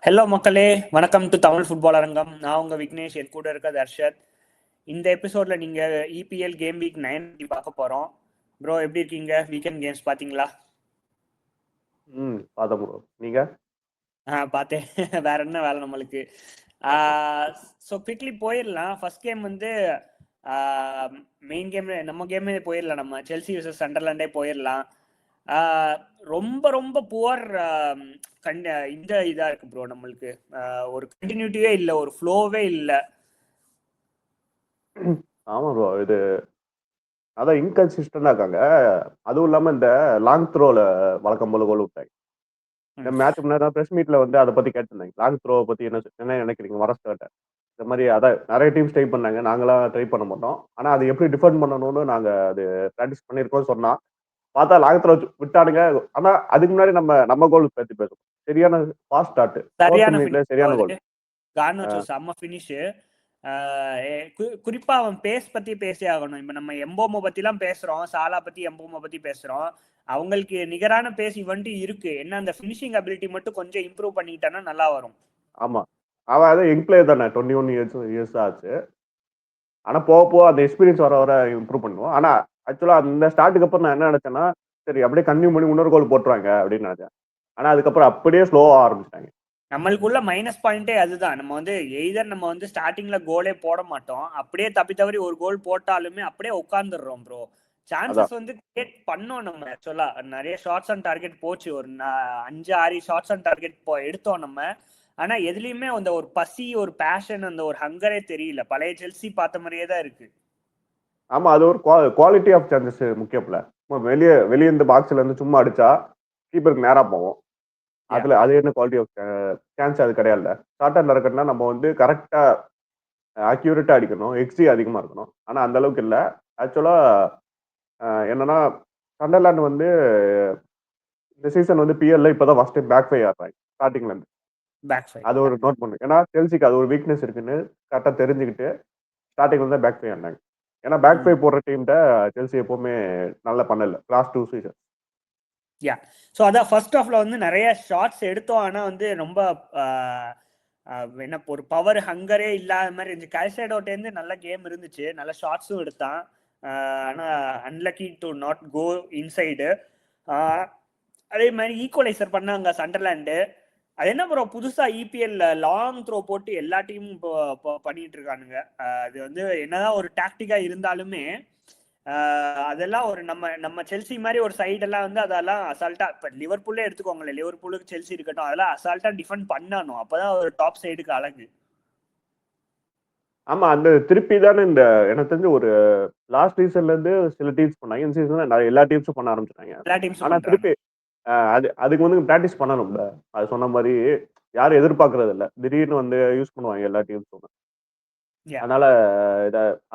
Hello மக்களே, வணக்கம் to Tamil football அரங்கம். நான் உங்க விக்னேஷ், என் கூட இருக்க தர்ஷத். இந்த எபிசோட்ல நீங்க இபிஎல் கேம் வீக் 9 பார்க்க போறோம். ப்ரோ எப்படி இருக்கீங்க? வீக்கெண்ட் கேம்ஸ் பாத்தீங்களா? பார்த்தேன் ப்ரோ. நீங்க? பார்த்தேன். வேற என்ன வேலை நம்மளுக்கு? ஸோ குவிக்லி போயிடலாம். ஃபர்ஸ்ட் கேம் வந்து மெயின் கேம், நம்ம கேமே போயிடலாம். நம்ம செல்சி வர்சஸ் சண்டர்லாண்டே போயிடலாம். ரொம்ப ரொம்ப புவர் இந்த இதா இருக்கு ப்ரோ. நம்மளுக்கு ஒரு கண்டினியூட்டியே இல்லை, ஒரு ஃப்ளோவே இல்லை. ஆமா ப்ரோ, இது அதான் இன்கன்சிஸ்டண்டா இருக்காங்க. அதுவும் இல்லாம இந்த லாங் த்ரோல வழக்கம் போல கோல் விட்டாங்க. இந்த மேட்ச் முன்னாடி பிரஸ் மீட்ல வந்து அதை பத்தி கேட்டிருந்தாங்க. லாங் த்ரோ பத்தி என்ன நினைக்கிறீங்க வரஸ்டாட்ட? இந்த மாதிரி அதான் நிறைய டீம்ஸ் ட்ரை பண்ணாங்க, நாங்களாம் ட்ரை பண்ண மாட்டோம். ஆனா அது எப்படி டிஃபெண்ட் பண்ணணும்னு நாங்க அது ப்ராக்டிஸ் பண்ணிருக்கோம் சொன்னா பார்த்தா லாங் த்ரோ விட்டானுங்க. ஆனா அதுக்கு முன்னாடி நம்ம கோல் பத்தி பேசுவோம். சரியான ஃபாஸ்ட் ஸ்டார்ட், சரியான கோல். கார்னாச்சோ செம்ம ஃபினிஷ். குறிப்பா அவன் பேஸ் பத்தி பேசி ஆகணும். இப்ப நம்ம எம்போமோ பத்தி எல்லாம் பேசுறோம், சாலா பத்தி எம்போமோ பத்தி பேசுறோம். அவங்களுக்கு நிகரான பேஸ் இவன்ட்டு இருக்கு. என்ன அந்த ஃபினிஷிங் அபிலிட்டி மட்டும் கொஞ்சம் இம்ப்ரூவ் பண்ணிக்கிட்டானா நல்லா வரும். ஆமா, அவன் அதான் யங் பிளேயர் தானே, 21 இயர்ஸ் ஆச்சு. ஆனா போக போக அந்த எக்ஸ்பீரியன்ஸ் வர வர இம்ப்ரூவ் பண்ணுவோம். ஆனா ஆக்சுவலா அந்த ஸ்டார்ட்டுக்கு அப்புறம் நான் என்ன நினைச்சேன்னா, சரி அப்படியே கன்டினியூ பண்ணி இன்னொரு கோல் போட்டுருவாங்க அப்படின்னு நினைச்சேன். ஆனா அதுக்கப்புறம் அப்படியே ஸ்லோவா ஆரம்பிச்சிட்டாங்க. நம்மளுக்குள்ள மைனஸ் பாயிண்டே அதுதான். நம்ம வந்து எய்தர் நம்ம வந்து ஸ்டார்டிங்ல கோலே போட மாட்டோம், அப்படியே தப்பி தவறி ஒரு கோல் போட்டாலுமே அப்படியே உட்காந்துடுறோம் ப்ரோ. சான்சஸ் வந்து கிரியேட் பண்ணோம். நம்ம ஆக்சுவலா நிறைய ஷார்ட்ஸ் ஆன் டார்கெட் போச்சு, ஒரு 5-6 ஷார்ட்ஸ் ஆன் டார்கெட் எடுத்தோம் நம்ம. ஆனா எதுலயுமே அந்த ஒரு பசி, ஒரு பேஷன், அந்த ஒரு ஹங்கரே தெரியல. பழைய செல்சி பார்த்த மாதிரியே தான் இருக்கு. ஆமா, அது ஒரு குவாலிட்டி ஆஃப் சான்சஸ் முக்கியம்ல. வெளியே இந்த பாக்ஸ்ல இருந்து சும்மா அடிச்சா கீப்பருக்கு நேரா போவோம். அதுல அது என்ன குவாலிட்டி ஆஃப் சான்ஸ்? அது கிடையாது. ஷார்ட் ஆன் டார்கெட்னா நம்ம வந்து கரெக்டா அக்யூரேட்டா அடிக்கணும், எக்ஸி அதிகமா இருக்கணும். ஆனா அந்த அளவுக்கு இல்ல. ஆக்சுவலா என்னன்னா, சண்டர்லாண்ட் வந்து இந்த சீசன் வந்து பிஎல்ல இப்பதான் ஃபர்ஸ்ட் டைம் பேக் ஃபை ஆடுறாங்க ஸ்டார்டிங்ல இருந்து. அது ஒரு நோட் பண்ணு. ஏன்னா செல்சிக்கு அது ஒரு வீக்னஸ் இருக்குன்னு கரெக்டா தெரிஞ்சுக்கிட்டு ஸ்டார்டிங்ல வந்து பேக் ஃபை ஆடினாங்க. ஏன்னா பேக் ஃபை போடுற டீம்கிட்ட செல்சி எப்பவுமே நல்லா பண்ணல லாஸ்ட் 2 சீசன். யா, ஸோ அதான் ஃபர்ஸ்ட் ஆஃப்ல வந்து நிறைய ஷார்ட்ஸ் எடுத்தோம். ஆனா வந்து ரொம்ப என்ன ஒரு பவர் ஹங்கரே இல்லாத மாதிரி இருந்துச்சு. கைசைடோட்டேருந்து நல்ல கேம் இருந்துச்சு, நல்ல ஷார்ட்ஸும் எடுத்தான். ஆனா unlucky to not go inside. அதே மாதிரி ஈக்குவலைசர் பண்ணாங்க சண்டர்லாண்டு. அது என்ன ப்ரோ, புதுசா இபிஎல் லாங் த்ரோ போட்டு எல்லா டீமும் இப்போ பண்ணிட்டு இருக்கானுங்க. அது வந்து என்னதான் ஒரு டாக்டிக்கா இருந்தாலுமே அதெல்லாம் ஒரு நம்ம செல்சி மாதிரி ஒரு சைடெல்லாம் வந்து அதெல்லாம் அசால்ட்டா, இப்ப லிவர்பூல்லே எடுத்துக்கோங்களேன், லிவர்பூலுக்கு செல்சி இருக்கட்டும், அதெல்லாம் அசால்ட்டா டிஃபெண்ட் பண்ணணும். அப்பதான் ஒரு டாப் சைடுக்கு அழகு. ஆமா, அந்த திருப்பி தானே இந்த எனக்கு தெரிஞ்சு ஒரு லாஸ்ட் சீசன்ல இருந்து சில டீம்ஸ் பண்ணாங்க. இந்த சீசன்ல எல்லா டீம்ஸும் பண்ண ஆரம்பிச்சிட்டாங்க. எல்லா டீம்ஸும் ஆனா திருப்பி அதுக்கு வந்து பிராக்டிஸ் பண்ணணும்ல. அது சொன்ன மாதிரி யாரும் எதிர்பார்க்கறது இல்ல. திடீர்னு வந்து யூஸ் பண்ணுவாங்க எல்லா டீம்ஸும். அதனால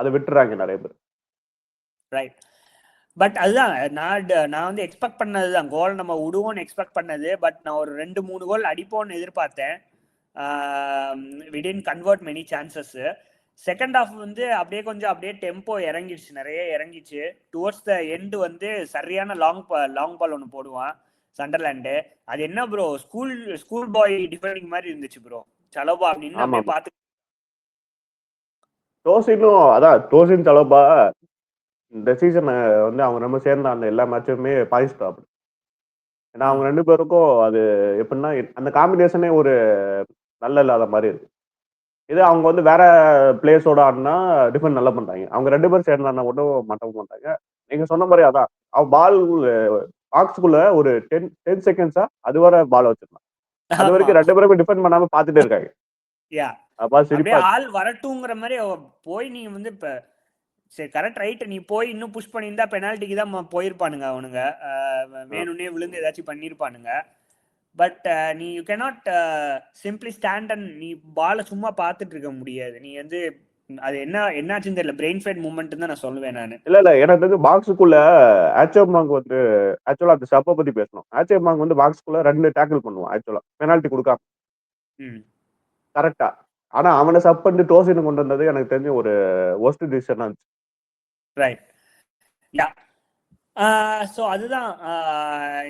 அதை விட்டுறாங்க நிறைய பேர். ரைட். பட் அதுதான் நான் வந்து எக்ஸ்பெக்ட் பண்ணதுதான். கோல் நம்ம விடுவோம்னு எக்ஸ்பெக்ட் பண்ணது. பட் நான் ஒரு 2-3 கோல் அடிப்போம்னு எதிர்பார்த்தேன். we didn't convert many chances. Second half வந்து அப்படியே டெம்போ இறங்கிடுச்சு, நிறைய இறங்கிச்சு. டுவர்ட்ஸ் த எண்டு வந்து சரியான லாங் பால் ஒன்று போடுவான் சண்டர்லாண்டு. அது என்ன ப்ரோ, ஸ்கூல் பாய் டிஃபெண்டிங் மாதிரி இருந்துச்சு ப்ரோ. சலோபா அப்படின்னு அப்படியே பார்த்து டோசின் சலோபா இந்த சீசன் வந்து அவங்க நம்ம சேர்ந்த அந்த எல்லா மேட்சுமே பாய்ஸ்டாப். ஏன்னா அவங்க 2 பேருக்கும் அது எப்படின்னா அந்த காம்பினேஷனே ஒரு நல்ல இல்லாத மாதிரி இருக்கு. இது அவங்க வந்து வேற பிளேயர்ஸோட ஆடினா டிஃபெண்ட் நல்லா பண்றாங்க. அவங்க 2 பேரும் சேர்ந்தாங்கன்னா ஒன்றும் மாட்டவும் மாட்டாங்க. நீங்க சொன்ன மாதிரி அதான் அவ பால் பாக்ஸுக்குள்ள ஒரு 10 செகண்ட்ஸா அது வர பால் வச்சிருந்தான். அது வரைக்கும் 2 பேருமே டிஃபெண்ட் பண்ணாம பார்த்துட்டே இருக்காங்க. ஆள் வரட்டுங்கிற மாதிரி போய் நீங்க வந்து இப்ப சரி கரெக்ட் ரைட், நீ போய் இன்னும் புஷ் பண்ணியிருந்தா பெனால்ட்டிக்கு தான் போயிருப்பானுங்க அவனுங்க. வேணும்னே விழுந்து ஏதாச்சும் பண்ணியிருப்பானுங்க. பட் நீ you cannot simply stand and நீ பாலை சும்மா பார்த்துட்டு இருக்க முடியாது. நீ வந்து அது என்னாச்சுன்னு தெரியல, பிரெயின் ஃபைட் மூவ்மெண்ட் தான் நான் சொல்லுவேன் நான். இல்ல எனக்கு வந்து பாக்ஸுக்குள்ள ஆச்சோமாங் வந்து ஆக்சுவலா அந்த சப்பை பத்தி பேசணும். ஆச்சோமாங் வந்து பாக்ஸுக்குள்ள 2 டேக்கிள் பண்ணுவான் ஆக்சுவலா பெனால்ட்டி கொடுக்காம கரெக்டா. ஆனா அவனை சப் பண்ணி டோசின் கொண்டு வந்தது எனக்கு தெரிஞ்ச ஒரு ஒஸ்ட் டிசிஷனா இருந்துச்சு. ரைட். யா, ஸோ அதுதான்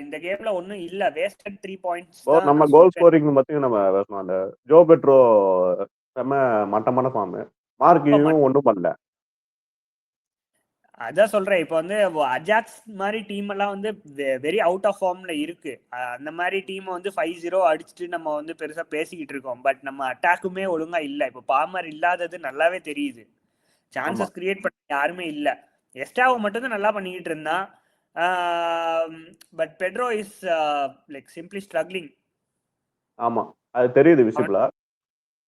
இந்த கேம்ல ஒன்றும் இல்லை, வேஸ்டட் 3 பாயிண்ட்ஸ் இப்போ தான் நம்ம நான் கோல் சொல்றேன். ஸ்கோரிங் பத்தி நம்ம பேசணும். அந்த ஜோ பெட்ரோ செம்ம மட்டமான ஃபார்ம். மார்க்கையும் ஒன்றும் பண்ணல. அதான் சொல்றேன், இப்போ வந்து அஜாக்ஸ் மாதிரி டீம் எல்லாம் வந்து வெரி அவுட் ஆஃப் ஃபார்ம்ல இருக்கு. அந்த மாதிரி டீம் வந்து 5-0 அடிச்சுட்டு நம்ம வந்து பெருசா பேசிக்கிட்டு இருக்கோம். பட் நம்ம அட்டாக்குமே ஒழுங்கா இல்லை. இப்போ பாமர் இல்லாதது நல்லாவே தெரியுது. சான்சஸ் கிரியேட் பண்ண யாருமே இல்ல. எஸ்டாவோ மட்டும் தான் நல்லா பண்ணிக்கிட்டு இருந்தான். But Pedro is like simply struggling. ஆமா, அது தெரியுது விசிபிளா.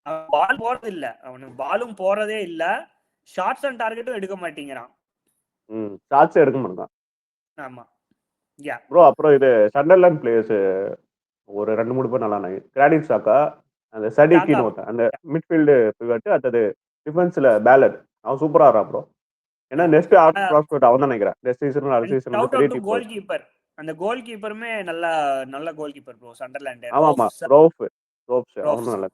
அவன் பால் போறது இல்ல, அவனுக்கு பாலும் போறதே இல்ல, ஷார்ட்ஸ் அண்ட் டார்கெட்டும் எடுக்க மாட்டேங்கிறான். ஷாட்ஸே எடுக்க மாட்டான். ஆமா, யா ப்ரோ அப்புறம் இது சண்டர்லேண்ட் பிளேயர்ஸ் ஒரு 2-3 பேர் நல்லா இருந்தாங்க. கிராடிட் சாக்கா, அந்த சடிக்கின்னு ஒருத்தன், அந்த மிட்ஃபீல்டு பிவட், அடுத்தது டிஃபென்ஸ்ல பேலர், அவன் சூப்பரா ஆடுறான் ப்ரோ. ஏன்னா நெக்ஸ்ட் ஆஃப் ப்ராஸ்பெக்ட் அவன் தான் நினைக்கிறேன். நெக்ஸ்ட் சீசன் அடுத்த சீசன் வந்து பெரிய டீம். கோல் கீப்பர், அந்த கோல் கீப்பருமே நல்ல கோல் கீப்பர் ப்ரோ சண்டர்லாண்ட். ஆமா, ரோப்ஸ் அவனும் நல்லா.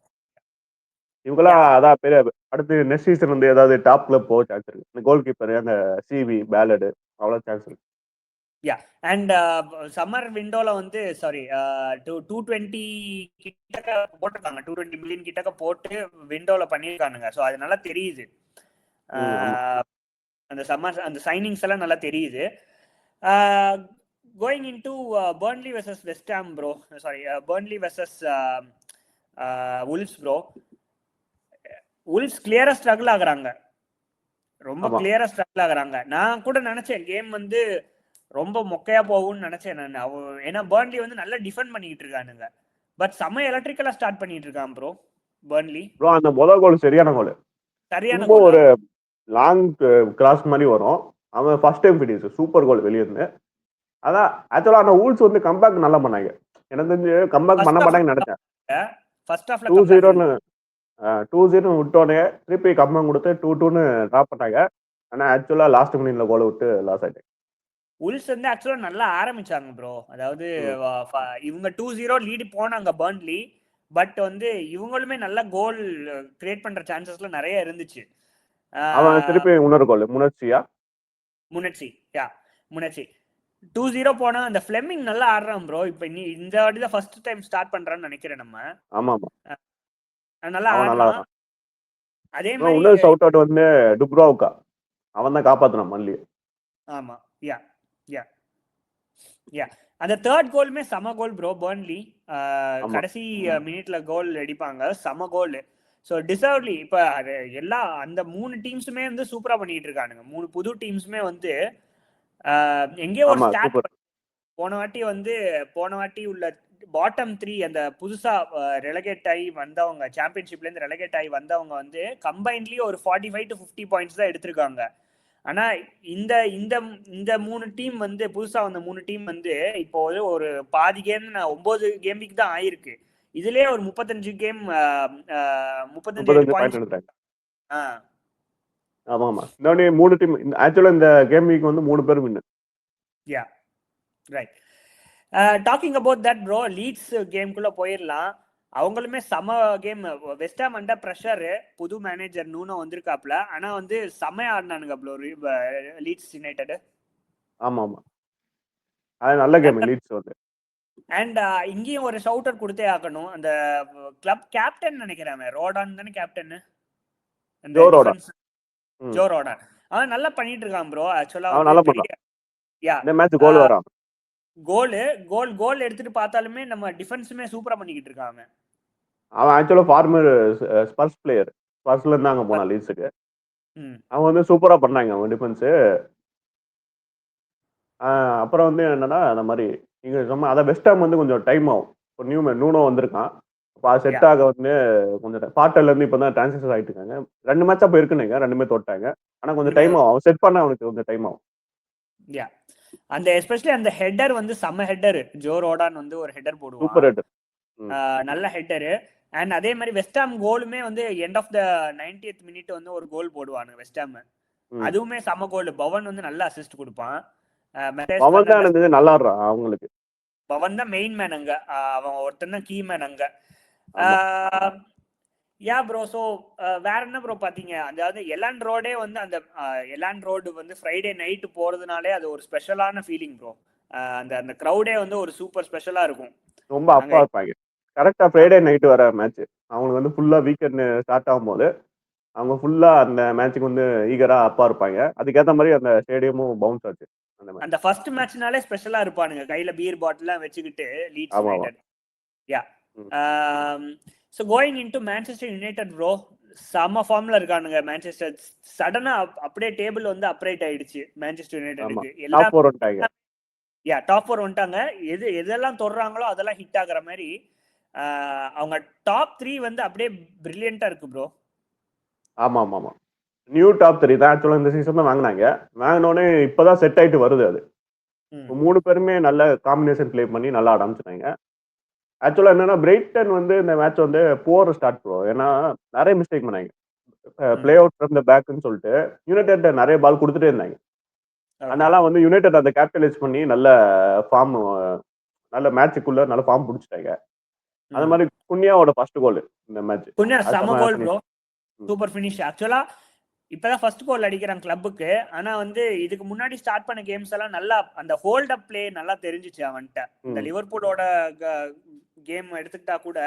இவங்கெல்லாம் அதான் பெரிய அடுத்து நெக்ஸ்ட் சீசன் வந்து ஏதாவது டாப் கிளப் போக சான்ஸ் இருக்கு. இந்த கோல் கீப்பர், அந்த சிவி பேலடு, அவ்வளோ சான்ஸ் இருக்கு. யா அண்ட் சம்மர் விண்டோல வந்து சாரி 220 கிட்டக்க போட்டிருக்காங்க, 220 மில்லியன் கிட்டக்க போட்டு விண்டோல பண்ணியிருக்கானுங்க. ஸோ அது நல்லா தெரியுது. அந்த சம்மர் அந்த சைனிங்ஸ் எல்லாம் நல்லா தெரியுது. Going in to Burnley versus West Ham bro, sorry Burnley versus உல்ஸ் bro. உல்ஸ் கிளியரா ஸ்ட்ரகிள் ஆகுறாங்க, ரொம்ப கிளியரா ஸ்ட்ரகிள் ஆகுறாங்க. நான் கூட நினைச்சேன் கேம் வந்து ரொம்ப மொக்கையா போகும்னு நினைச்சேன் நான். ஏன்னா பர்ன்லி வந்து நல்லா டிஃபெண்ட் பண்ணிட்டு இருக்கானுங்க. பட் செம்ம எலக்ட்ரிக்கலா ஸ்டார்ட் பண்ணிட்டு இருக்கான் ப்ரோ பர்ன்லி. ப்ரோ அந்த முதல் கோல் சரியான கோல், சரியான ரொம்ப கோல். ஒரு லாங் கிராஸ் மாதிரி வரும். அவன் ஃபர்ஸ்ட் டைம் ஃபினிஷ், சூப்பர் கோல் வெளியே இருந்து. அதான் ஆக்சுவலா அந்த ஊல்ஸ் வந்து கம்பேக் நல்லா பண்ணாங்க. எனக்கு தெரிஞ்சு கம்பேக் பண்ண மாட்டாங்கன்னு நினைச்சேன். ஃபர்ஸ்ட் ஹாஃப்ல 2-0ன்னு 2-0 விட்டோடனே திருப்பி கம்பேக் கொடுத்து 2-2ன்னு டிராப் பண்ணாங்க. ஆனா ஆக்சுவலா லாஸ்ட் மினிட்ல கோல் விட்டு லாஸ் ஆயிட்டாங்க. உல்ஸ் வந்து ஆக்சுவலா நல்லா ஆரம்பிச்சாங்க ப்ரோ. அதாவது இவங்க 2-0 லீடு போனாங்க பர்ன்லி. பட் வந்து இவங்களுமே நல்ல கோல் கிரியேட் பண்ற சான்சஸ்ல நிறைய இருந்துச்சு. அவன் திருப்பி இன்னொரு கோல் முனர்ச்சி 2-0 போனா அந்த ஃபிளெமிங் நல்லா ஆடுறான் ப்ரோ. இப்போ இந்த வாட்டி தான் ஃபர்ஸ்ட் டைம் ஸ்டார்ட் பண்றான்னு நினைக்கிறேன் நம்ம. ஆமா நல்லா ஆடுறான். அதே மாதிரி இன்னொரு ஷவுட் அவுட் வந்து டுப்ரோவ்கா, அவன் தான் காப்பாத்துறான் மல்லி. ஆமா, யா அந்த தேர்ட் கோலுமே சம கோல் ப்ரோ. பர்ன்லி கடைசி மினிட்ல கோல் அடிப்பாங்க, சம கோல். ஸோ டிசர்வ்லி இப்போ எல்லா அந்த 3 டீம்ஸுமே வந்து சூப்பரா பண்ணிட்டு இருக்கானுங்க. 3 புது டீம்ஸுமே வந்து எங்கேயோ ஒரு ஸ்டார்ட் போன வாட்டி உள்ள பாட்டம் 3 அந்த புதுசா ரெலகேட் ஆகி வந்தவங்க, சாம்பியன்ஷிப்ல இருந்து ரெலகேட் ஆகி வந்தவங்க வந்து கம்பைன்ட்லி ஒரு 45 to 50 பாயிண்ட்ஸ் தான் எடுத்திருக்காங்க. ஆனா இந்த இந்த இந்த 3 டீம் வந்து புதுசா வந்த 3 டீம் வந்து இப்போ ஒரு பாதி கேம் 9 கேம் வீக் தான் ஆயிருக்கு. இதுலயே ஒரு 35 கேம் 35 பாயிண்ட்ஸ் எடுத்தாங்க. ஆமா இந்த 3 டீம் ஆக்சுவலா இந்த கேம் வீக் வந்து 3 பேர் win. Yeah right. Talking about that bro, Leeds கேம்குள்ள போயிடலாம். அவங்களுமே சம game. West Ham under pressure, புது மேனேஜர் நூனோ வந்திருக்காப்ல. ஆனா வந்து செமையா ஆடினானுங்க ப்ரோ லீட்ஸ் யுனைடெட். ஆமா அது நல்ல கேம் லீட்ஸ் வந்து. அண்ட் இங்கேயும் ஒரு ஷவுட் அவுட் கொடுத்தே ஆகணும். அந்த கிளப் கேப்டன் நினைக்கிறேன், ரோடான் தானே கேப்டன், ஜோ ரோடான். அவன் நல்லா பண்ணிட்டு இருக்கான் ப்ரோ. ஆக்சுவலா வந்து இந்த மேட்ச் கோல் வரான். கோல் எடுத்துட்டு பார்த்தாலுமே நம்ம டிஃபென்ஸுமே சூப்பரா பண்ணிக்கிட்டு இருக்காங்க. அவன் ஆக்சுவலா ஃபார்மர் ஸ்பர்ஸ் பிளேயர், ஸ்பர்ஸ்ல இருந்து அங்க போனான் லீட்ஸுக்கு. அவன் வந்து சூப்பரா பண்ணாங்க அவன் டிஃபென்ஸ். அப்புறம் வந்து என்னன்னா அந்த மாதிரி நீங்க சொன்ன அதை வெஸ்ட் ஹாம் வந்து கொஞ்சம் டைம் ஆகும். இப்போ நூனோ வந்திருக்கான், இப்போ அது செட் ஆக வந்து கொஞ்சம் குவார்டர்ல இருந்து இப்போ தான் டிரான்சிஷன் ஆகிட்டு இருக்காங்க. 2 மேட்ச் அப்போ இருக்குன்னு 2மே தோட்டாங்க. ஆனா கொஞ்சம் டைம் ஆகும், அவன் செட் பண்ண அவனுக்கு கொஞ்சம் டைம் ஆகும். அந்த எஸ்பெஷலி அந்த ஹெட்டர் வந்து செம்ம ஹெட்டர். ஜோ ரோடான் வந்து ஒரு ஹெட்டர் போடுவான், சூப்பர் ஹெட்டர், நல்ல ஹெட்டர். அண்ட் அதே மாதிரி வெஸ்ட் ஹாம் கோலுமே வந்து end of the 90th minute வந்து ஒரு கோல் போடுவானு வெஸ்ட் ஹாம். அதுவுமே செம்ம கோல். பவன் வந்து நல்ல அசிஸ்ட் கொடுப்பான். பவன் தான் நல்லா ஆடுறான் அவங்களுக்கு. பவன் தான் மெயின் மேன் அங்க, அவன் ஒருத்தன் தான் கீ மேன் அங்க. யா ப்ரோ. ஸோ வேற என்ன ப்ரோ பாத்தீங்க? அதாவது எலாண்ட் ரோடே வந்து அந்த எலாண்ட் ரோடு வந்து ஃப்ரைடே நைட்டு போறதுனாலே அது ஒரு ஸ்பெஷலான ஃபீலிங் ப்ரோ. அந்த அந்த க்ரௌடே வந்து ஒரு சூப்பர் ஸ்பெஷலா இருக்கும் ரொம்ப அங்க. அப்பா இருப்பாங்க. கரெக்டா ஃப்ரைடே நைட் வர மேட்ச் அவங்களுக்கு வந்து ஃபுல்லா வீக்கெண்ட் ஸ்டார்ட் ஆகும்போது அவங்க ஃபுல்லா அந்த மேட்சுக்கு வந்து ஈகரா அப்பா இருப்பாங்க. அதுக்கேற்ற மாதிரி அந்த ஸ்டேடியமும் பவுன்ஸ் ஆச்சு அந்த மேட்ச். அந்த ஃபர்ஸ்ட் மேட்ச்னாலே ஸ்பெஷலா இருப்பானுங்க, கையில பீர் பாட்டில்லாம் வச்சுக்கிட்டு லீட்ஸ் ஆமா ஆமா. United. Yeah. So going into Manchester United bro, செம்ம ஃபார்ம்ல இருக்கானுங்க மேன்செஸ்டர். சடனா அப்படியே டேபிள் வந்து அப்ரைட் ஆயிடுச்சு மேன்செஸ்டர் ஆமா. யுனைடெடுக்கு. டாப் எல்லாம் 4 வந்துட்டாங்க. யா டாப் 4 வந்துட்டாங்க. எதெல்லாம் தொடுறாங்களோ அதெல்லாம் ஹிட் ஆகுற மாதிரி. அவங்க டாப் 3 வந்து அப்படியே பிரில்லியண்டா இருக்கு ப்ரோ. ஆமா ஆமா ஆமா. நியூ டாப் 3 தான் ஆக்சுவலா இந்த சீசன் தான் வாங்கினாங்க. வாங்கினோடனே இப்பதான் செட் ஆயிட்டு வருது அது. ம். 3 பேருமே நல்ல காம்பினேஷன் ப்ளே பண்ணி நல்லா ஆரம்பிச்சிட்டாங்க. ஆக்சுவலா என்னன்னா பிரைட்டன் வந்து இந்த மேட்ச் வந்து போர் ஸ்டார்ட் ப்ரோ. ஏன்னா நிறைய மிஸ்டேக் பண்ணாங்க. பிளே அவுட் ஃப்ரம் த பேக்னு சொல்லிட்டு யுனைடெட் நிறைய பால் கொடுத்துட்டே இருந்தாங்க. ஓகே. அதனால வந்து யுனைடெட் அதை கேபிட்டலைஸ் பண்ணி நல்ல ஃபார்ம் நல்ல மேட்சுக்குள்ள நல்ல ஃபார்ம் பிடிச்சிட்டாங்க. அது மாதிரி குன்யாவோட ஃபர்ஸ்ட் கோல் இந்த மேட்ச். குன்யா அது செம செம கோல் ப்ரோ. ஃபினிஷ். Super finish. ஆக்சுவலா இப்பதான் ஃபர்ஸ்ட் கோல் அடிக்கிறான் கிளப்புக்கு. ஆனா வந்து இதுக்கு முன்னாடி ஸ்டார்ட் பண்ண கேம்ஸ் எல்லாம் நல்லா அந்த ஹோல்ட் அப் பிளே நல்லா தெரிஞ்சிச்சு அவன்கிட்ட. இந்த லிவர்பூலோட கேம் எடுத்துக்கிட்டா கூட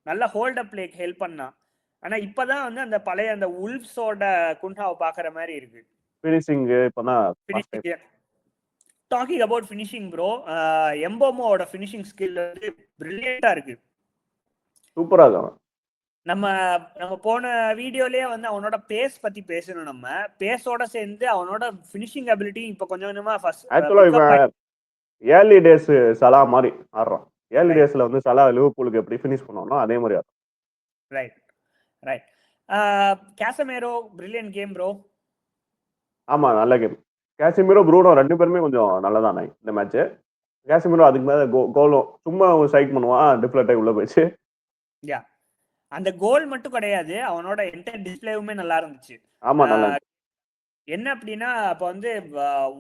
நல்லா ஹோல்ட் அப் பிளேக்கு ஹெல்ப் பண்ணான். ஆனா இப்பதான் வந்து அந்த பழைய அந்த உல்ஃப்ஸோட குன்ஹாவை பாக்குற மாதிரி இருக்கு. ஃபினிஷிங் இப்பதான் finishing. Talking about finishing bro, எம்போமோட ஃபினிஷிங் ஸ்கில் வந்து பிரில்லியண்டா இருக்கு. சூப்பரா இருக்கும். நம்ம நம்ம போன வீடியோலயே வந்து அவனோட பேஸ் பத்தி பேசணும். நம்ம பேஸோட சேர்ந்து அவனோட ஃபினிஷிங் அபிலிட்டி இப்ப கொஞ்சம் கொஞ்சமா ஆக்சுவலா இவன் ஏர்லி டேஸ் சலா மாதிரி ஆடுறான். ஏர்லி டேஸ்ல வந்து சலா லிவர்பூலுக்கு எப்படி ஃபினிஷ் பண்ணுவானோ அதே மாதிரி ஆடுறான். Right right. Casemiro brilliant game bro. ஆமா நல்ல கேம். கேசிமிரோ ப்ரூனோ 2 பேருமே கொஞ்சம் நல்லதானே இந்த மேட்ச். கேசிமிரோ அதுக்கு மேல கோலும் சும்மா ஸ்ட்ரைக் பண்ணுவான், டிஃப்ளெக்ட் ஆகி உள்ள போயிடுச்சு. யா. அந்த கோல் மட்டும் கிடையாது, அவனோட என்டையர் டிஸ்பிளேவுமே நல்லா இருந்துச்சு. ஆமா நல்லா இருந்துச்சு. என்ன அப்படின்னா அப்ப வந்து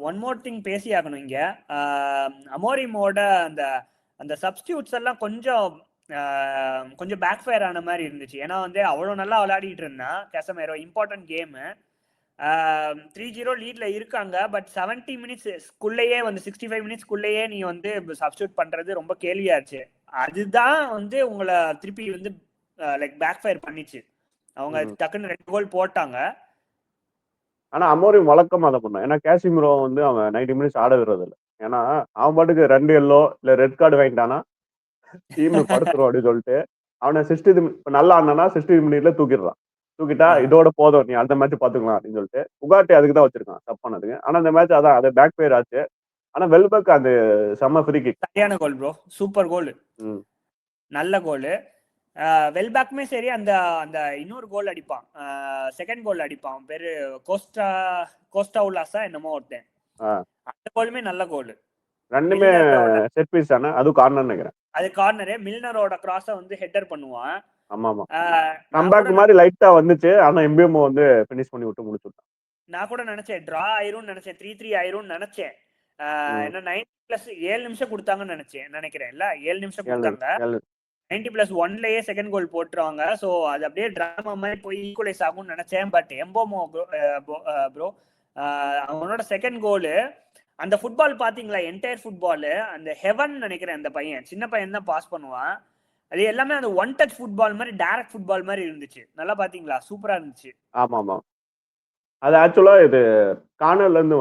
ஒன் மோர் திங் பேசி ஆகணும் இங்க. அமோரிமோட அந்த அந்த சப்ஸ்டியூட்ஸ் எல்லாம் கொஞ்சம் கொஞ்சம் பேக் ஃபயர் ஆன மாதிரி இருந்துச்சு. ஏன்னா வந்து அவ்வளவு நல்லா விளையாடிட்டு இருந்தான் கேசமேரோ. Important game. 3-0 லீட்ல இருக்காங்க. பட் 70 மினிட்ஸ்க்குள்ளேயே வந்து 65 மினிட்ஸ்க்குள்ளேயே நீ வந்து சப்ஸ்டியூட் பண்றது ரொம்ப கேள்வியாச்சு. அதுதான் வந்து உங்களை திருப்பி வந்து லைக் பேக் ஃபயர் பண்ணிச்சு. அவங்க டக்குன்னு 2 கோல் போட்டாங்க. ஆனா அமோரியும் வழக்கமா அதை பண்ணான். ஏன்னா கேசிமிரோ வந்து அவன் 90 மினிட்ஸ் ஆட விடுறது இல்லை. ஏன்னா அவன் பாட்டுக்கு 2 எல்லோ இல்ல ரெட் கார்டு வாங்கிட்டானா டீம் படுத்துரும் அப்படின்னு சொல்லிட்டு அவனை 60 நல்லா ஆனானா 60 மினிட்ல தூக்கிடுறான். தூக்கிட்டா இதோட போதும் நீ அந்த மேட்ச் பாத்துக்கலாம் அப்படின்னு சொல்லிட்டு உகாட்டி அதுக்கு தான் வச்சிருக்கான் தப்பு பண்ணதுக்கு. ஆனா அந்த மேட்ச் அதான் அது பேக் ஃபயர் ஆச்சு. ஆனா வெல்பெக் அது செம்ம ஃப்ரீ கிக். சரியான கோல் ப்ரோ. சூப்பர் கோல். நல்ல கோல். வெல்பேக்குமே சரி. அந்த அந்த இன்னொரு கோல் அடிப்பான், செகண்ட் கோல் அடிப்பான். பேரு கோஸ்டா உல்லாசா என்னமோ ஒருத்தன். அந்த கோலுமே நல்ல கோல். ரெண்டுமே செட் பீஸ் தானே, அது கார்னர் நினைக்கிறேன். அது கார்னரு. மில்னரோட கிராஸ வந்து ஹெட்டர் பண்ணுவான். ஆமா ஆமா. கம்பேக் மாதிரி லைட்டா வந்துச்சு. ஆனா எம்பிஎம் வந்து ஃபினிஷ் பண்ணி விட்டு முடிச்சுட்டான். நான் கூட நினைச்சேன் டிரா ஆயிரும்னு நினைச்சேன். 3-3 ஆயிரும்னு நினைச்சேன். என்ன 90+7 நிமிஷம் கொடுத்தாங்கன்னு நினைக்கிறேன். இல்ல 7 நிமிஷம் கொடுத்தாங்க. 90+1லயே செகண்ட் கோல் போட்டுருவாங்க. ஸோ அது அப்படியே டிராமா மாதிரி போய் ஈக்குவலைஸ் ஆகும்னு நினைச்சேன். பட் எம்போமோ ப்ரோ அவனோட செகண்ட் கோலு அந்த ஃபுட்பால் பாத்தீங்களா? என்டையர் ஃபுட்பால் அந்த ஹெவன் நினைக்கிறேன். அந்த பையன் சின்ன பையன் தான் பாஸ் பண்ணுவான். அது எல்லாமே அந்த ஒன் டச் ஃபுட்பால் மாதிரி, டைரக்ட் ஃபுட்பால் மாதிரி இருந்துச்சு. நல்லா பாத்தீங்களா? சூப்பரா இருந்துச்சு. ஆமா ஆமா. அது ஆக்சுவலா இது கார்னர்ல இருந்து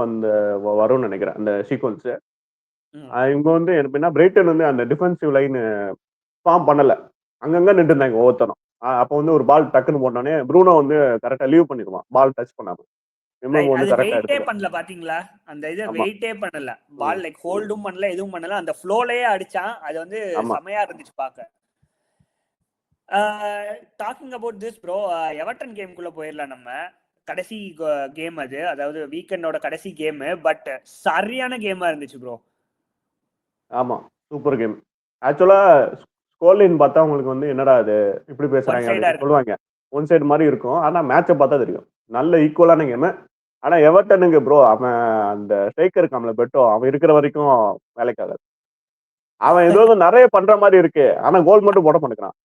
வரும்னு நினைக்கிறேன் அந்த சீக்வன்ஸ். இவங்க வந்து எப்படின்னா பிரைட்டன் வந்து அந்த டிஃபென்சிவ் லைன் ஃபார்ம் பண்ணல. அங்கங்க நின்று இருந்தாங்க ஒவ்வொருத்தரும். அப்போ வந்து ஒரு பால் டக்குன்னு போட்டோன்னே ப்ரூனோ வந்து கரெக்டா லீவ் பண்ணிடுவான் பால் டச் பண்ணாம. வந்து கரெக்டா வெயிட்டே பண்ணல பாத்தீங்களா? அந்த இது வெயிட்டே பண்ணல. பால் லைக் ஹோல்டும் பண்ணல, எதுவும் பண்ணல. அந்த ஃப்ளோலயே அடிச்சான். அது வந்து செமையா இருந்துச்சு பாக்க. Talking about this bro, Everton கேம்குள்ள போயிடலாம் நம்ம. கடைசி கேம் அது, அதாவது வீக்கெண்டோட கடைசி கேம். பட் சரியான கேமா இருந்துச்சு ப்ரோ. ஆமா சூப்பர் கேம். ஆக்சுவலா ஸ்கோர் லைன் பார்த்தா உங்களுக்கு வந்து என்னடா இது இப்படி பேசுறாங்க அப்படின்னு சொல்லுவாங்க. ஒன் சைடு மாதிரி இருக்கும். ஆனா மேட்சை பார்த்தா தெரியும் நல்ல ஈக்குவலான கேம். ஆனா எவர்டனுங்க ப்ரோ அவன் அந்த ஸ்ட்ரைக்கர் இருக்கான்ல பெட்டோ, அவன் இருக்கிற வரைக்கும் வேலைக்காகாது. அவன் ஏதோ நிறைய பண்ற மாதிரி இருக்கு. ஆனா கோல் மட்டும் போட மாட்டேங்கிறான்.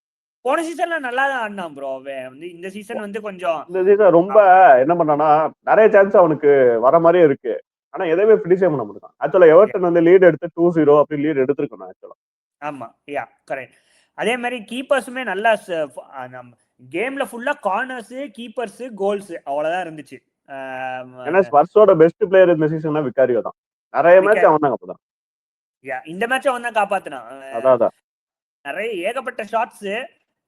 போன சீசன்ல நல்லா தான் ஆடினான் ப்ரோ. வந்து இந்த சீசன் வந்து கொஞ்சம் இந்த சீசன் ரொம்ப என்ன பண்ணானா நிறைய சான்ஸ் அவனுக்கு வர மாதிரியே இருக்கு. ஆனா எதையுமே பிடிச்சே பண்ண முடியும். ஆக்சுவலா எவர்டன் வந்து லீட் எடுத்து 2-0 அப்படி லீட் எடுத்திருக்கணும் ஆக்சுவலா. ஆமா யா கரெக்ட். அதே மாதிரி கீப்பர்ஸுமே நல்லா கேம்ல ஃபுல்லா கார்னர்ஸ், கீப்பர்ஸ், கோல்ஸ் அவ்வளவுதான் இருந்துச்சு. ஏன்னா ஸ்பர்ஸோட பெஸ்ட் பிளேயர் இந்த சீசன்ல விகாரியோ தான். நிறைய மேட்ச் அவன் தான் அப்பதான். இந்த மேட்ச் அவன் தான் காப்பாத்தினான். அதான் நிறைய ஏகப்பட்ட ஷாட்ஸ்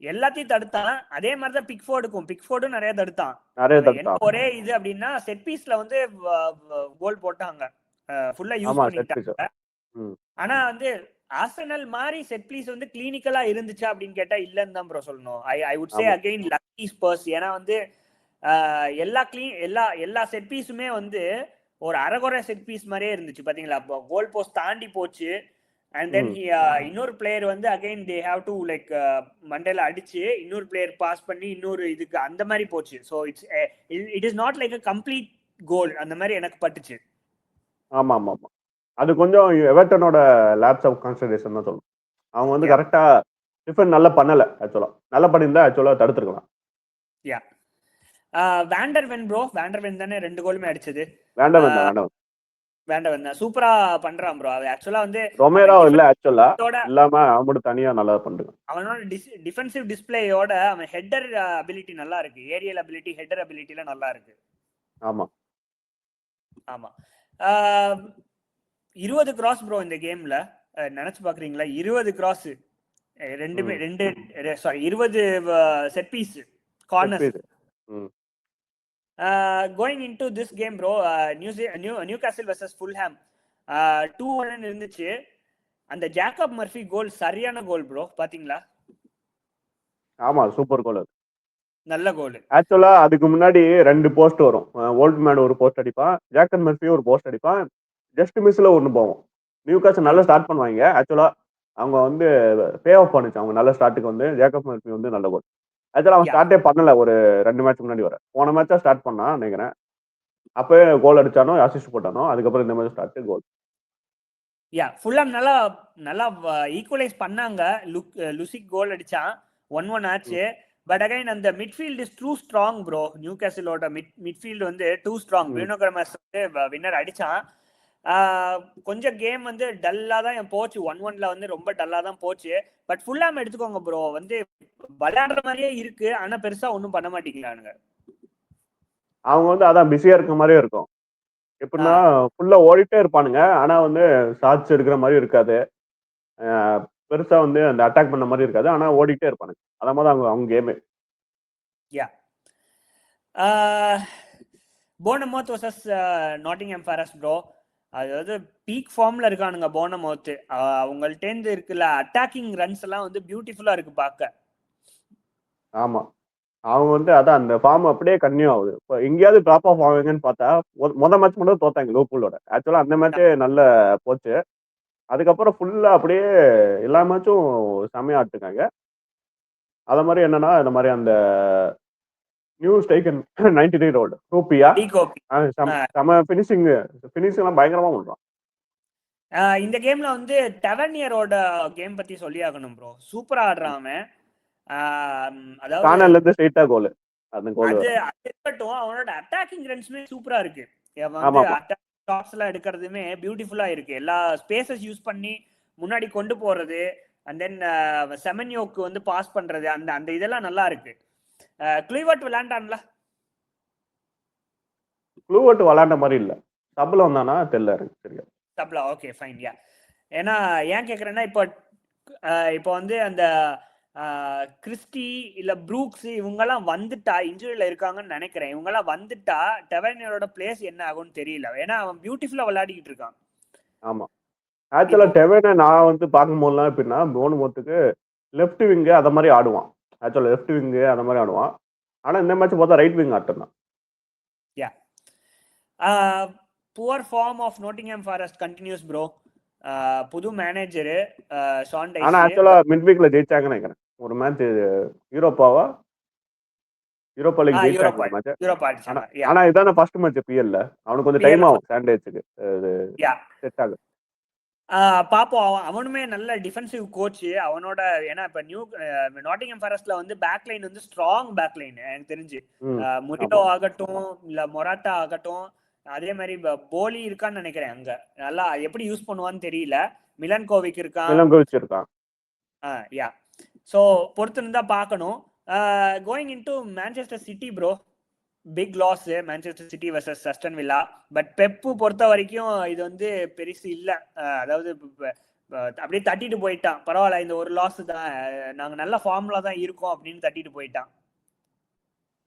எல்லாத்தையும் தடுத்தான். அதே மாதிரிதான் பிக்ஃபோர்டும் நிறைய தடுத்தான். ஒரே இது அப்படின்னா செட் பீஸ்ல வந்து கோல் போட்டாங்க, ஃபுல்லா யூஸ் பண்ணிட்டாங்க. ஆனா வந்து ஆர்சனல் மாதிரி செட் பீஸ் வந்து கிளினிக்கலா இருந்துச்சா அப்படின்னு கேட்டா இல்லன்னு தான் ப்ரோ சொல்லணும். I would say again lucky spruce. ஏன்னா வந்து எல்லா செட் பீஸுமே வந்து ஒரு அரைகுறை செட் பீஸ் மாதிரியே இருந்துச்சு பாத்தீங்களா. கோல் போஸ்ட் தாண்டி போச்சு. அண்ட் தென் இன்னொரு பிளேயர் வந்து again they have to like மண்டேல அடிச்சு இன்னொரு பிளேயர் பாஸ் பண்ணி இன்னொரு இதுக்கு அந்த மாதிரி போச்சு. So it is not like a complete goal அந்த மாதிரி எனக்கு பட்டுச்சு. ஆமா ஆமா ஆமா. அது கொஞ்சம் எவர்டனோட லேப்ஸ் ஆஃப் கான்சன்ட்ரேஷன் தான் சொல்லணும். அவங்க வந்து கரெக்டா டிஃபெண்ட் நல்லா பண்ணல. ஆக்சுவலா நல்லா பண்ணியிருந்தா ஆக்சுவலா தடுத்துருக்கலாம். யா வேண்டர்வென் ப்ரோ, வேண்டர்வென் தானே 2 கோலுமே அடிச்சது. வேண்டவன் சூப்பரா பண்றான் ப்ரோ. அது ஆக்சுவலா வந்து ரொமேரோ இல்ல ஆக்சுவலா இல்லாம அவன் மட்டும் தனியா நல்லா பண்றான். அவனோட டிஃபென்சிவ் டிஸ்ப்ளேயோட அவன் ஹெட்டர் அபிலிட்டி நல்லா இருக்கு. ஏரியல் அபிலிட்டி, ஹெட்டர் அபிலிட்டில நல்லா இருக்கு. ஆமா ஆமா. 20 கிராஸ் ப்ரோ இந்த கேம்ல. நினைச்சு பாக்குறீங்களா 20 கிராஸ்? ரெண்டுமே 20 set piece corners. Going into this game bro, Newcastle versus Fulham 2-1 இருந்துச்சு. அந்த ஜேக்கப் மர்ஃபி கோல் சரியான கோல் ப்ரோ, பாத்தீங்களா? ஆமா சூப்பர் கோல். நல்ல கோல். ஆக்சுவலா அதுக்கு முன்னாடி 2 போஸ்ட் வரும். ஓல்ட்மேன் ஒரு போஸ்ட் அடிப்பான், ஜேக்கப் மர்ஃபி ஒரு போஸ்ட் அடிப்பான். ஜஸ்ட் மிஸ்ல ஒன்னு போவோம். நியூகாஸ்ல் நல்லா ஸ்டார்ட் பண்ணுவாங்க. ஆக்சுவலா அவங்க வந்து பே ஆஃப் பண்ணுச்சு. அவங்க நல்ல ஸ்டார்ட்டுக்கு வந்து ஜேக்கப் மர்ஃபி வந்து நல்ல கோல். ஆக்சுவலா அவன் ஸ்டார்ட்டே பண்ணல ஒரு 2 மேட்ச் முன்னாடி வர. போன மேட்சா ஸ்டார்ட் பண்ணான் நினைக்கிறேன். அப்பவே கோல் அடிச்சானோ அசிஸ்ட் போட்டானோ. அதுக்கப்புறம் இந்த மேட்ச் ஸ்டார்ட் கோல். ஃபுல்லாம் நல்லா ஈக்குவலைஸ் பண்ணாங்க. லுசிக் கோல் அடிச்சான், 1-1 ஆச்சு. பட் அகைன் அந்த midfield is too strong bro. நியூகாசிலோட மிட்ஃபீல்ட் வந்து டூ ஸ்ட்ராங். ப்ரூனோ கிரமஸ் வந்து வின்னர் அடிச்சான். கொஞ்சம் கேம் வந்து டல்லா தான் போச்சு. 1-1ல வந்து ரொம்ப டல்லா தான் போச்சு. பட் ஃபுல்லாம எடுத்துக்கோங்க ப்ரோ, வந்து விளையாடுற மாதிரியே இருக்கு. ஆனா பெருசா ஒன்றும் பண்ண மாட்டேங்கிறானுங்க. அவங்க வந்து அதான் பிஸியா இருக்க மாதிரியே இருக்கும். எப்படின்னா ஃபுல்லா ஓடிட்டே இருப்பானுங்க. ஆனா வந்து ஷாட்ஸ் எடுக்கிற மாதிரி இருக்காது. பெருசா வந்து அந்த அட்டாக் பண்ண மாதிரி இருக்காது. ஆனா ஓடிட்டே இருப்பானுங்க. அத மாதிரி அவங்க கேமே. போர்னமவுத் வர்சஸ் நாட்டிங்ஹாம் ஃபாரஸ்ட் ப்ரோ. அதாவது பீக் ஃபார்ம்ல இருக்கானுங்க போர்னமவுத். அவங்கள்ட்டேந்து இருக்குல்ல அட்டாக்கிங் ரன்ஸ் எல்லாம் வந்து பியூட்டிஃபுல்லா இருக்கு பார்க்க. ஆமா அவங்க வந்து அதான் அந்த ஃபார்ம் அப்படியே கன்டினியூ ஆகுது. இப்போ எங்கேயாவது ட்ராப் ஆஃப் ஆகுங்கன்னு பார்த்தா மொதல் மேட்ச் மட்டும் தோத்தாங்க லோபூலோட. ஆக்சுவலா அந்த மேட்சே நல்ல போச்சு. அதுக்கப்புறம் ஃபுல்லா அப்படியே எல்லா மேட்சும் செம்மையா ஆட்டுக்காங்க. அத மாதிரி என்னன்னா இந்த மாதிரி அந்த நியூ ஸ்டைக்கன் 93 ரோடு ரூபியா செம ஃபினிஷிங் எல்லாம் பயங்கரமா பண்றான். இந்த கேம்ல வந்து டெவர்னியரோட கேம் பத்தி சொல்லி ஆகணும் ப்ரோ. சூப்பரா ஆடுறான் அவன். கார்னர்ல இருந்து ஸ்ட்ரைட்டா கோல். அது இருக்கட்டும், அவனோட அட்டாக்கிங் ரன்ஸ்மே சூப்பரா இருக்கு. ஷாட்ஸ் எல்லாம் எடுக்கிறதுமே பியூட்டிஃபுல்லா இருக்கு. எல்லா ஸ்பேசஸ் யூஸ் பண்ணி முன்னாடி கொண்டு போறது, அண்ட் தென் செமன்யோக்கு வந்து பாஸ் பண்றது, அந்த இதெல்லாம் நல்லா இருக்கு. க்ளூவர்ட் விளையாண்டான்ல? க்ளூவர்ட் விளையாண்ட மாதிரி இல்ல. சப்ல வந்தானா தெரியல எனக்கு சரியா. சப்ல ஓகே ஃபைன். யா ஏன்னா ஏன் கேக்குறேன்னா இப்போ வந்து அந்த கிறிஸ்டி இல்ல ப்ரூக்ஸ் இவங்கெல்லாம் வந்துட்டா, இன்ஜுரியில இருக்காங்கன்னு நினைக்கிறேன். இவங்கெல்லாம் வந்துட்டா டெவர்னியரோட பிளேஸ் என்ன ஆகும்னு தெரியல. ஏன்னா அவன் பியூட்டிஃபுல்லா விளையாடிக்கிட்டு இருக்கான். ஆமா ஆக்சுவலா டெவர்னை நான் வந்து பார்க்கும்போதுலாம் எப்படின்னா போர்னமவுத்துக்கு லெஃப்ட் விங்கு அத மாதிரி ஆடுவான். ஆக்சுவலா லெஃப்ட் விங்கு அந்த மாதிரி ஆடுவான். ஆனா இந்த மேட்ச் பார்த்தா ரைட் விங் ஆட்டம் தான். Yeah poor form of Nottingham Forest continues bro. புது மேனேஜர் ஷான் டைஸ். ஆனா ஆக்சுவலா மிட் வீக்ல ஜெயிச்சாங்கன்னு நினைக்கிறேன். ஒரு மேட்ச் யூரோப்பா லீக் ஜெயிச்சாங்க மேட்ச். ஆனா இதான ஃபர்ஸ்ட் மேட்ச் பிஎல்ல. அவனுக்கு கொஞ்சம் டைம் ஆகும் சாண்டேஜ்க்கு செட் ஆகும். பாப்போம். அவனுமே நல்ல டிஃபென்சிவ் கோச். அவனோட ஏன்னா இப்ப நாட்டிங்ஹாம் ஃபாரஸ்ட்ல வந்து பேக் லைன் வந்து ஸ்ட்ராங் பேக் லைன் எனக்கு தெரிஞ்சு. முரிட்டோ ஆகட்டும் இல்ல மொராட்டா ஆகட்டும், அதே மாதிரி போலி இருக்கான்னு நினைக்கிறேன் அங்க. நல்லா எப்படி யூஸ் பண்ணுவான்னு தெரியல. மிலன்கோவிக் இருக்கான். யா. ஸோ பொறுத்திருந்தா பார்க்கணும். Going into Manchester City bro, big loss Manchester City versus Aston Villa. But Pep பொறுத்த வரைக்கும் இது வந்து பெருசு இல்ல. அதாவது அப்படியே தட்டிட்டு போயிட்டான். பரவாயில்ல, இந்த ஒரு லாஸ் தான், நாங்க நல்ல ஃபார்ம்ல தான் இருக்கோம் அப்படின்னு தட்டிட்டு போயிட்டான்.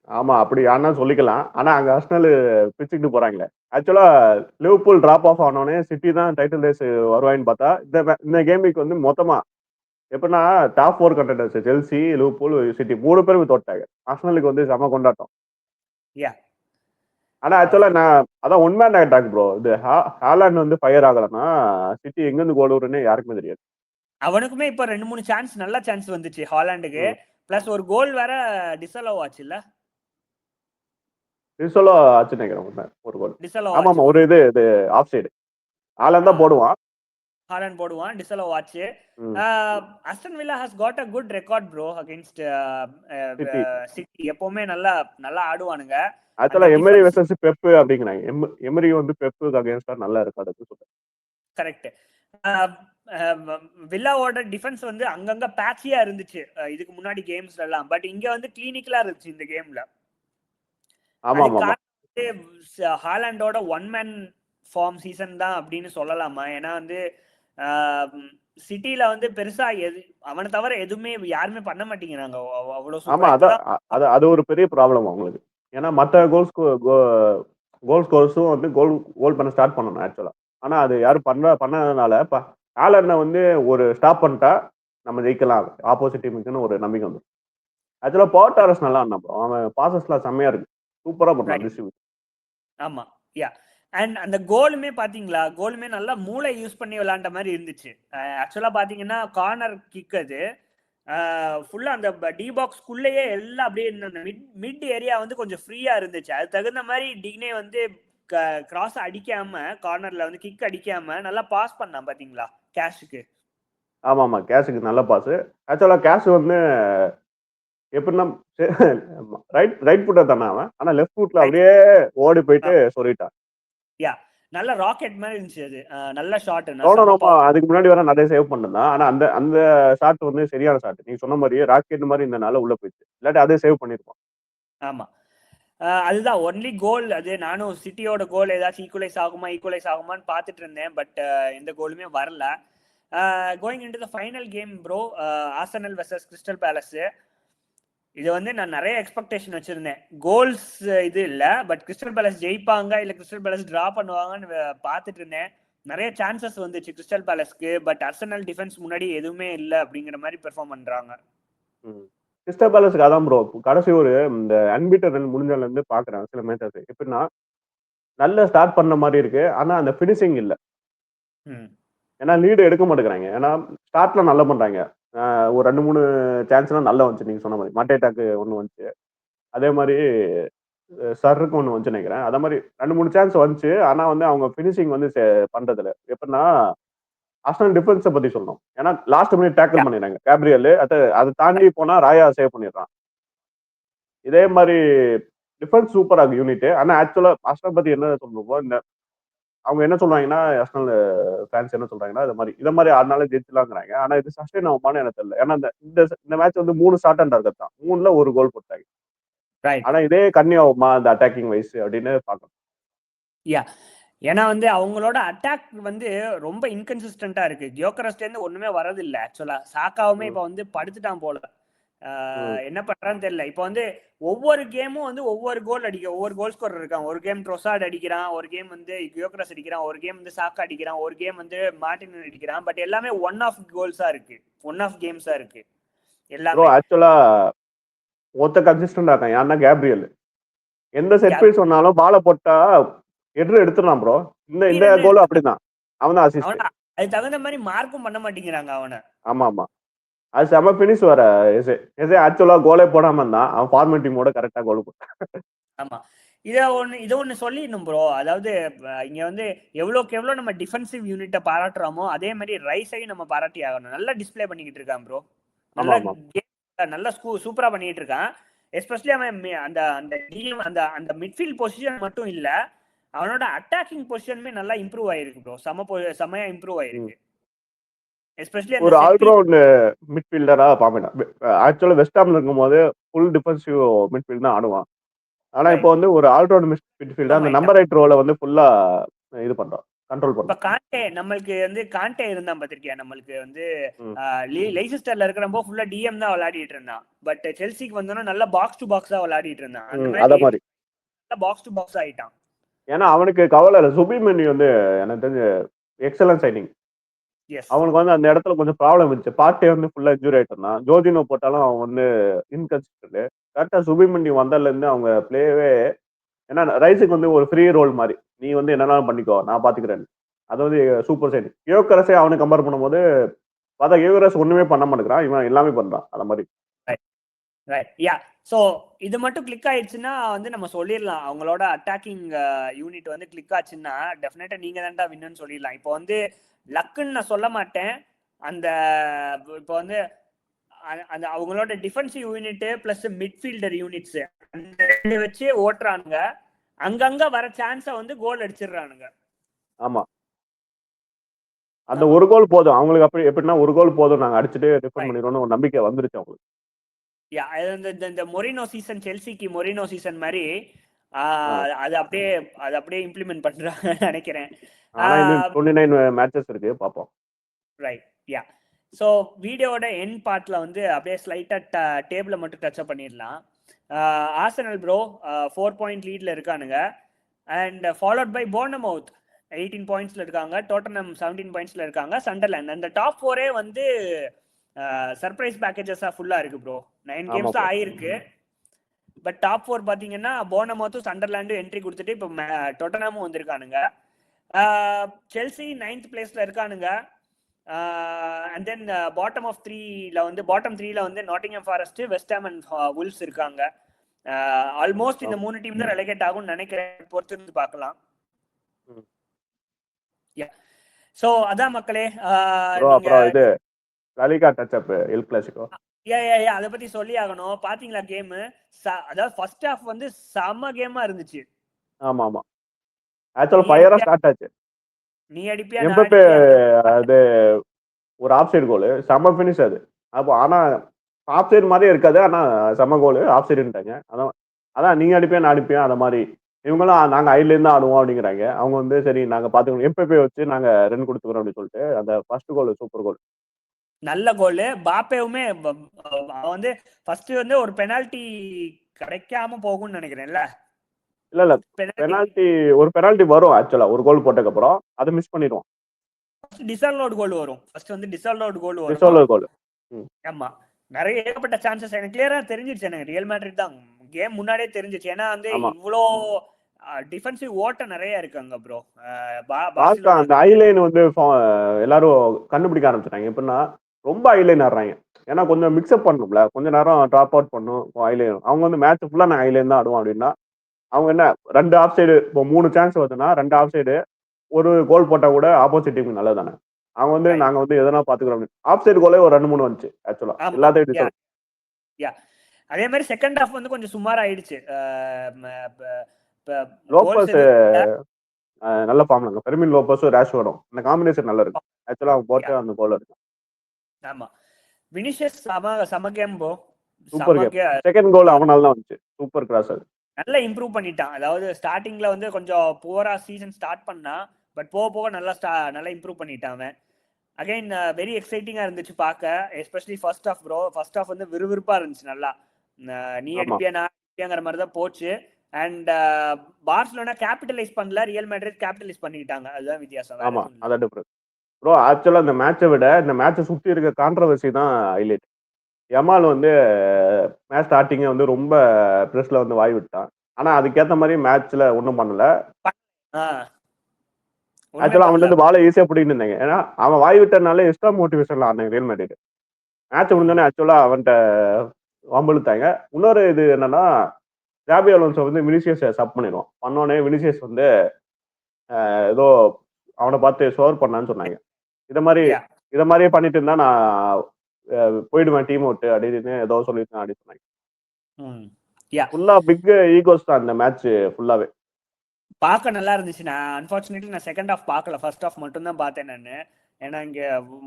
ஆமா, அப்படி யாருன்னா சொல்லிக்கலாம். ஆனா அங்க அர்சனல் பிச்சுக்கிட்டு போறாங்களே. ஆக்சுவலா லிவர்பூல் டிராப் ஆஃப் ஆனோடனே சிட்டி தான் டைட்டில் ரேஸ் வருவாயின்னு பார்த்தா இந்த கேம் வீக் வந்து மொத்தமா எப்படின்னா top 4 contenders Chelsea, Liverpool, city 3 பேரும் தோட்டாங்க. அர்சனலுக்கு வந்து செம கொண்டாட்டம். ஆனா ஆக்சுவலா நான் அதான் ஒன் மேன் அட்டாக் ப்ரோ. இது ஹாலாண்ட் வந்து ஃபயர் ஆகலன்னா சிட்டி எங்க இருந்து கோல் வரும்னு யாருக்குமே தெரியாது. அவனுக்குமே இப்ப 2-3 சான்ஸ், நல்ல சான்ஸ் வந்துச்சு ஹாலாண்டுக்கு. பிளஸ் ஒரு கோல் வேற டிசலோவ் ஆச்சு இல்ல? டிசலோ ஆச்சு நினைக்கிறேன் ஒரு கோல். டிசலோவ் ஆமா ஆமா, ஒரு இது ஆஃப் சைடு. ஹாலாண்ட் தான் போடுவான். ஹாலாண்ட் போடுவான், டிசலோவ் ஆச்சு. அஸ்டன் villa has got a good record bro against city. எப்பவுமே நல்லா நல்லா ஆடுவானுங்க. ஆக்சுவலா எமரி வெர்சஸ் பெப் அப்படிங்கிறாங்க. எமரி வந்து பெப்புக்கு அகைன்ஸ்டா நல்லா இருக்காது சொல்றேன். கரெக்ட். வில்லாவோட டிஃபென்ஸ் வந்து அங்கங்க பேட்சியா இருந்துச்சு இதுக்கு முன்னாடி கேம்ஸ்ல எல்லாம். பட் இங்க வந்து கிளினிக்கலா இருந்துச்சு இந்த கேம்ல. ஆமா ஆமா, ஹாலாண்டோட ஒன் மேன் ஃபார்ம் சீசன் தான் அப்படின்னு சொல்லலாமா? ஏன்னா வந்து சிட்டில வந்து பெருசா அவனை தவிர எதுவுமே யாருமே பண்ண மாட்டேங்கிறாங்க அவ்வளவு. ஆமா, அது ஒரு பெரிய ப்ராப்ளம் அவங்களுக்கு. ஏன்னா மற்ற கோல் ஸ்கோர்ஸும் வந்து கோல் பண்ண ஸ்டார்ட் பண்ணணும் ஆக்சுவலா. ஆனா அது யாரும் பண்ணதுனால இப்ப ஹாலண்ட வந்து ஒரு ஸ்டாப் பண்ணிட்டா நம்ம ஜெயிக்கலாம் ஆப்போசிட் டீமுக்குன்னு ஒரு நம்பிக்கை வந்து. ஆக்சுவலா போர்டாரஸ் நல்லா இருந்தான். அவன் பாசஸ்லாம் செம்மையா இருக்கு, சூப்பரா பண்ணான் டிஸ்ட்ரிபியூட். ஆமா, யா. அண்ட் அந்த கோலுமே பாத்தீங்களா, கோலுமே நல்லா மூளை யூஸ் பண்ணி விளையாண்ட மாதிரி இருந்துச்சு. ஆக்சுவலா பாத்தீங்கன்னா கார்னர் கிக் அது ஃபுல்லா அந்த டி பாக்ஸ்க்குள்ளேயே எல்லாம் அப்படியே மிட் ஏரியா வந்து கொஞ்சம் ஃப்ரீயா இருந்துச்சு. அது தகுந்த மாதிரி டிக்னே வந்து கிராஸ் அடிக்காம, கார்னர்ல வந்து கிக் அடிக்காம நல்லா பாஸ் பண்ணான் பாத்தீங்களா கேஷுக்கு. ஆமா ஆமா, கேஷுக்கு நல்ல பாஸ். ஆக்சுவலா கேஷ் வந்து எப்படின்னா ரைட் ஃபுட்டர் தானே அவன். ஆனா லெஃப்ட் ஃபுட்ல அப்படியே ஓடி போயிட்டு சொல்லிட்டான். யா, நல்ல ராக்கெட் மாதிரி இருந்துச்சு அது. நல்ல ஷாட். அதுக்கு முன்னாடி வர நிறைய சேவ் பண்ணதான். ஆனா அந்த அந்த ஷாட் வந்து சரியான ஷாட். நீங்க சொன்ன மாதிரி ராக்கெட் மாதிரி இருந்தனால உள்ள போயிடுச்சு. இல்லாட்டி அதே சேவ் பண்ணிருப்பான். ஆமா, அதுதான் ஒன்லி கோல். அது நானும் சிட்டியோட கோல் ஏதாச்சும் ஈக்குவலைஸ் ஆகுமான்னு பார்த்துட்டு இருந்தேன். பட் எந்த கோலுமே வரல. Going into the final game bro, Arsenal versus crystal palace. இது வந்து நான் நிறைய எக்ஸ்பெக்டேஷன் வச்சிருந்தேன். கோல்ஸ் இது இல்ல, பட் கிறிஸ்டல் பேலஸ் ஜெயிப்பாங்க இல்ல கிறிஸ்டல் பேலஸ் டிரா பண்ணுவாங்கன்னு பார்த்துட்டு இருந்தேன். நிறைய சான்சஸ் வந்துச்சு கிறிஸ்டல் பேலஸ்க்கு. பட் அர்சனல் டிஃபென்ஸ் முன்னாடி எதுவுமே இல்ல அப்படிங்கிற மாதிரி பெர்ஃபார்ம் பண்றாங்க. கிறிஸ்டல் பேலஸ்க்கு அதான் ப்ரோ கடைசி ஒரு இந்த அன்பீட்டர் ரன் முடிஞ்சதுல இருந்து பாக்குறேன் சில மேட்சஸ். எப்படின்னா நல்ல ஸ்டார்ட் பண்ண மாதிரி இருக்கு, ஆனா அந்த பினிஷிங் இல்ல. ஏன்னா லீடு எடுக்க மாட்டேங்கிறாங்க. ஏன்னா ஸ்டார்ட்ல நல்லா பண்றாங்க. ஒரு 2-3 சான்ஸ்லாம் நல்லா வந்துச்சு. நீங்க சொன்ன மாதிரி மட்டேட்டாக்கு ஒன்று வந்துச்சு, அதே மாதிரி சருக்கு ஒன்று வந்துச்சு நினைக்கிறேன். அதே மாதிரி 2-3 சான்ஸ் வந்துச்சு. ஆனா வந்து அவங்க பினிஷிங் வந்து பண்றதுல எப்படின்னா அர்சனல் டிஃபென்ஸை பத்தி சொல்லணும். ஏன்னா லாஸ்ட் மினிட் டேக்கிள் பண்ணிடுறாங்க கேப்ரியல். அதை தாண்டி போனா ராயா சேவ் பண்ணிடுறான். இதே மாதிரி டிஃபென்ஸ் சூப்பரா இருக்கு யூனிட். ஆனா ஆக்சுவலா அர்சனல் பத்தி என்ன சொல்லுவோம், இந்த அவங்க என்ன சொல்றாங்கன்னா அர்சனல் ஃபேன்ஸ் என்ன சொல்றாங்கன்னா இதை மாதிரி ஆடினால ஜெயிச்சுலாங்கிறாங்க. ஆனா இது சஸ்டைன் ஆகுமான்னு எனக்கு தெரியல. ஏன்னா இந்த மேட்ச் வந்து 3 ஷார்ட் அண்ட் டார்கெட் தான், 3ல ஒரு கோல் போட்டாங்க. ஆனா இதே கன்னி ஆகுமா அந்த அட்டாக்கிங் வைஸ் அப்படின்னு பார்க்கணும். யா, ஏன்னா வந்து அவங்களோட அட்டாக் வந்து ரொம்ப இன்கன்சிஸ்டன்டா இருக்கு. கியோக்கரஸ்ல இருந்து ஒண்ணுமே வரதில்ல. ஆக்சுவலா சாக்காவுமே இப்ப வந்து படுத்துட்டான் போல. என்ன பண்றான்னு தெரியல. இப்ப வந்து ஒவ்வொரு கேமும் வந்து ஒவ்வொரு கோல் ஸ்கோரர் இருக்கான். ஒரு கேம் ட்ரோசார்ட் அடிக்கிறான், ஒரு கேம் வந்து கியோக்கரஸ் அடிக்கிறான், ஒரு கேம் வந்து சாக்கா அடிக்கிறான், ஒரு கேம் வந்து மார்டின் அடிக்கிறான். பட் எல்லாமே ஒன் ஆஃப் கோல்ஸா இருக்கு, ஒன் ஆஃப் கேம்ஸா இருக்கு எல்லாமே. ஆக்சுவலா ஒருத்த கன்சிஸ்டன்டா இருக்கான், யாருன்னா கேப்ரியல். எந்த செட் பீஸ் சொன்னாலும் பாலை போட்டா எடுத்துடலாம் ப்ரோ. இந்த கோல் அப்படிதான், அவன் தான் அசிஸ்ட். அது தகுந்த மாதிரி மார்க்கும் பண்ண மாட்டேங்கிறாங்க அவனை. ஆமா ஆமா, அது செம பினிஷ் வர. எசே ஆக்சுவலா கோலே போடாம இருந்தான், அவன் ஃபார்மேட் டீமோட கரெக்டா கோல் போட்டான். ஆமா, இதை ஒண்ணு சொல்லிடணும் ப்ரோ. அதாவது இங்க வந்து எவ்வளோக்கு எவ்வளோ நம்ம டிஃபென்சிவ் யூனிட்டை பாராட்டுறோமோ அதே மாதிரி ரைஸையும் நம்ம பாராட்டி ஆகணும். நல்லா டிஸ்ப்ளே பண்ணிக்கிட்டு இருக்கான் ப்ரோ. ஆமா நல்ல ஆமா கேம் நல்லா சூப்பரா பண்ணிட்டு இருக்கான். எஸ்பெஷலி அவன் அந்த அந்த டிஎம் அந்த அந்த மிட்ஃபீல்ட் பொசிஷன் மட்டும் இல்ல, அவனோட அட்டாக்கிங் பொசிஷனுமே நல்லா இம்ப்ரூவ் ஆயிருக்கு ப்ரோ. செமையா இம்ப்ரூவ் ஆயிருக்கு. எஸ்பெஷலி அந்த ஒரு செட் ஆல்ரவுண்ட் மிட்ஃபீல்டரா பாப்பேன். ஆக்சுவலா வெஸ்டாம்ல இருக்கும்போது ஃபுல் டிஃபென்சிவ் மிட்ஃபீல்ட் தான் ஆடுவான். ஆனா இப்போ வந்து ஒரு ஆல்ரவுண்ட் மிட்ஃபீல்டர் அந்த நம்பர் 8 ரோலை வந்து ஃபுல்லா இது பண்றான், கண்ட்ரோல் இப்ப பண்றான். காண்டே நம்மளுக்கு வந்து காண்டே இருந்தான் பாத்திருக்கியா? நம்மளுக்கு வந்து ம். லைசெஸ்டர்ல இருக்கிறப்போ ஃபுல்லா டிஎம் தான் விளையாடிட்டு இருந்தான். பட் செல்சிக்கு வந்தோன்னா நல்லா பாக்ஸ் டு பாக்ஸ் தான் விளையாடிட்டு இருந்தான். அந்த அத மாதிரி மாதிரி பாக்ஸ் டு பாக்ஸ் ஆயிட்டான். ஏன்னா அவனுக்கு கவலை இல்லை. சுபிமணி வந்து எனக்கு தெரிஞ்சு எக்ஸலன்ட் சைனிங். எஸ் அவனுக்கு வந்து அந்த இடத்துல கொஞ்சம் ப்ராப்ளம் இருந்துச்சு. பார்ட்டே வந்து ஃபுல்லா இன்ஜூரி ஆயிட்டு இருந்தான். ஜோர்ஜினோ போட்டாலும் அவன் வந்து இன்கன்சிஸ்டன்ட். கரெக்டா சுபிமணி வந்ததுல இருந்து அவங்க பிளேவே ஏன்னா ரைஸுக்கு வந்து ஒரு ஃப்ரீ ரோல் மாதிரி, நீ வந்து என்னன்னாலும் பண்ணிக்கோ நான் பாத்துக்கிறேன். அது வந்து சூப்பர் சைனிங். யோகரஸே அவனுக்கு கம்பேர் பண்ணும்போது பார்த்தா யோகரஸ் ஒண்ணுமே பண்ண மாட்டேங்கிறான், இவன் எல்லாமே பண்றான். அந்த மாதிரி ரைட் யா. ஸோ இது மட்டும் கிளிக் ஆயிடுச்சுன்னா வந்து நம்ம சொல்லிடலாம் அவங்களோட அட்டாக்கிங் யூனிட் வந்து கிளிக் ஆச்சுன்னா டெஃபினட்டா நீங்க தான்டா வின்னு சொல்லிடலாம். இப்போ வந்து லக்குன்னு நான் சொல்ல மாட்டேன். அந்த இப்போ வந்து அந்த அவங்களோட defensive unit plus midfielder units அந்த ரெண்டு வச்சு ஓட்டுறானுங்க. அங்கங்க வர சான்ஸை வந்து கோல் அடிச்சிடுறானுங்க. ஆமா, அந்த ஒரு கோல் போதும் அவங்களுக்கு. அப்படி எப்படின்னா ஒரு கோல் போதும், நாங்க அடிச்சுட்டு டிஃபெண்ட் பண்ணிடுவோம்னு ஒரு நம்பிக்கை வந்துருச்சு அவங்களுக்கு. இந்த மொரினோ சீசன், செல்சிக்கு மொரினோ சீசன் மாதிரி அது அப்படியே இம்ப்ளிமெண்ட் பண்றாங்க நினைக்கிறேன். ஆனா இன்னும் 29 மேட்சஸ் இருக்கு, பாப்போம். Right yeah. ஸோ வீடியோட எண்ட் பார்ட்ல வந்து அப்படியே ஸ்லைட்டா டேபிள மட்டும் டச் அப் பண்ணிடலாம். ஆர்சனல் ப்ரோ 4 பாயிண்ட் லீட்ல இருக்கானுங்க. அண்ட் ஃபாலோட் பை போர்னமவுத் 18 பாயிண்ட்ஸ்ல இருக்காங்க. டோட்டனம் 17 பாயிண்ட்ஸ்ல இருக்காங்க. சண்டர்லேண்ட் அந்த டாப் 4 வந்து சர்ப்ரைஸ் பேக்கேஜஸா ஃபுல்லா இருக்கு ப்ரோ. 9 கேம்ஸ் தான் ஆயிருக்கு. பட் டாப் 4 பாத்தீங்கன்னா போர்னமவுத்தும் சண்டர்லேண்டும் என்ட்ரி கொடுத்துட்டு இப்போ டோட்டனமும் வந்திருக்கானுங்க. செல்சி 9th பிளேஸ்ல இருக்கானுங்க. அண்ட் தென் பாட்டம் 3ல வந்து Nottingham forest, West Ham and Wolves இருக்காங்க. ஆல்மோஸ்ட் இந்த 3 டீம் தான் ரெலகேட் ஆகும்னு நினைக்கிறேன். பொறுத்து இருந்து பார்க்கலாம். சோ அதான் மக்களே. அப்புறம் இது La Liga touch up L Clasico அத பத்தி சொல்லி ஆகணும். பாத்தீங்களா கேம்? அதாவது ஃபர்ஸ்ட் ஹாஃப் வந்து செம கேமா இருந்துச்சு. ஆமா ஆமா, ஆக்சுவலா ஃபயரா ஸ்டார்ட் ஆச்சு. நீ அடிப்பியா நான் எம்பப்பே அடிப்பியா, அது ஒரு ஆஃப் சைடு கோல், செம ஃபினிஷ் அது. அப்போ ஆனா ஆஃப் சைடு மாதிரியே இருக்காது, ஆனா செம கோல் ஆஃப் சைடுன்ட்டாங்க. அதான் நீங்க அடிப்பியா நான் அடிப்பியா அந்த மாதிரி. இவங்கெல்லாம் நாங்க ஐட்ல இருந்து ஆடுவோம் அப்படிங்கிறாங்க. அவங்க வந்து சரி நாங்க பாத்துக்கணும், எம்பப்பே வச்சு நாங்க ரன் கொடுத்துக்கிறோம் அப்படின்னு சொல்லிட்டு அந்த ஃபர்ஸ்ட் கோல் சூப்பர் கோல், நல்ல கோல். பாப்பேவுமே வந்து ஃபர்ஸ்ட் வந்து ஒரு பெனால்டி கிடைக்காம போகும்னு நினைக்கிறேன்ல. இல்ல பெனால்டி, ஒரு பெனால்டி வரும் ஆக்சுவலா ஒரு கோல் போட்டதுக்கு அப்புறம், அதை மிஸ் பண்ணிடுவோம். டிசல்லோட் கோல் வரும். ஃபர்ஸ்ட் வந்து டிசல்லோட் கோல் வரும். டிசல்லோட் கோல். ஆமா, நிறைய ஏகப்பட்ட சான்சஸ் எனக்கு கிளியரா தெரிஞ்சிருச்சு. எனக்கு ரியல் மேட்ரிட் தான் கேம் முன்னாடியே தெரிஞ்சிச்சு. ஏன்னா வந்து இவ்வளோ டிஃபென்சிவ் ஓட்ட நிறைய இருக்காங்க ப்ரோ. அந்த ஐலைன் வந்து எல்லாரும் கண்டுபிடிக்க ஆரம்பிச்சிட்டாங்க. எப்படின்னா ரொம்ப ஐலைன் ஆடுறாங்க. ஏன்னா கொஞ்சம் மிக்ஸ்அப் பண்ணணும்ல, கொஞ்ச நேரம் ட்ராப் அவுட் பண்ணும் ஐலைன். அவங்க வந்து மேட்ச் ஃபுல்லா நான் ஐலைன் தான் ஆடுவோம் அப்படின்னா, அவங்க என்ன 2 ஆஃப் சைடு, இப்போ 3 சான்ஸ் வருதுன்னா 2 ஆஃப் சைடு, ஒரு கோல் போட்டா கூட ஆப்போசிட் டீமுக்கு நல்லது தானே. அவங்க வந்து நாங்க வந்து எதனா பாத்துக்கிறோம். ஆஃப் சைடு கோலே ஒரு 2-3 வந்துச்சு ஆக்சுவலா எல்லாத்தையும். அதே மாதிரி செகண்ட் ஹாஃப் வந்து கொஞ்சம் சுமார் ஆயிடுச்சு. லோபஸ் நல்ல ஃபார்ம்ல, ஃபெர்மின் லோபஸ் ராஷ்வர்டும் இந்த காம்பினேஷன் நல்லா இருக்கு ஆக்சுவலா. அவங்க போட்டு அந்த கோல் இருக்கு. ஆமா, வினிஷியஸ் சம game bro. Super game. Second goal அவனால தான் வந்துச்சு. சூப்பர் கிராஸ் அது. நல்லா இம்ப்ரூவ் பண்ணிட்டான். அதாவது ஸ்டார்டிங்ல வந்து கொஞ்சம் புவரா சீசன் ஸ்டார்ட் பண்ணா, பட் போக போக நல்லா இம்ப்ரூவ் பண்ணிட்டான் அவன். அகைன் வெரி எக்ஸைட்டிங்கா இருந்துச்சு பார்க்க. Especially first half bro. First half வந்து விறுவிறுப்பா இருந்துச்சு. நல்லா நீ அடிப்பியா நான் அடிப்பியாங்கிற மாதிரி தான் போச்சு. அண்ட் பார்சலோனா கேபிட்டலைஸ் பண்ணல, ரியல் மேட்ரிட் கேபிட்டலைஸ் பண்ணிட்டாங்க. அதுதான் வித்தியாசம். ஆமா, அதான் டிஃபரன்ஸ் ப்ரோ. ஆக்சுவலா இந்த மேட்சை விட இந்த மேட்சை சுத்தி இருக்க கான்ட்ரவர்சி தான் ஹைலைட். யமால் வந்து மேட்ச் ஸ்டார்டிங்க வந்து ரொம்ப ப்ரெஸ்ல வந்து வாய் விட்டான். ஆனா அதுக்கேற்ற மாதிரி மேட்ச்ல ஒன்றும் பண்ணல. ஆக்சுவலா அவன் வந்து பாலை ஈஸியா பிடிக்கிட்டு இருந்தாங்க. ஏன்னா அவன் வாய் விட்டனால எக்ஸ்ட்ரா மோட்டிவேஷன்ல ஆடினாங்க ரியல் மேட்ரிட். மேட்ச் முடிஞ்சோடனே ஆக்சுவலா அவன்கிட்ட வம்பிழுத்தாங்க. இன்னொரு இது என்னன்னா, ஜாபி அலோன்சோ வந்து வினிசியஸ் சப் பண்ணிடுவான். பண்ணோடனே வினிசியஸ் வந்து ஏதோ அவனை பார்த்து சோர் பண்ணான்னு சொன்னாங்க. Yeah. இதை மாதிரியே பண்ணிட்டு இருந்தா நான் போயிடுவேன் டீம் விட்டு அப்படின்னு ஏதோ சொல்லிட்டு அப்படின்னு சொன்னாங்க. Yeah. ஃபுல்லா பிக் ஈகோஸ் தான் அந்த மேட்ச் ஃபுல்லாவே. பார்க்க நல்லா இருந்துச்சு. நான் அன்பார்ச்சுனேட்லி நான் செகண்ட் ஹாஃப் பார்க்கல, ஃபர்ஸ்ட் ஹாஃப் மட்டும் தான் பார்த்தேன் நான். ஏன்னா இங்க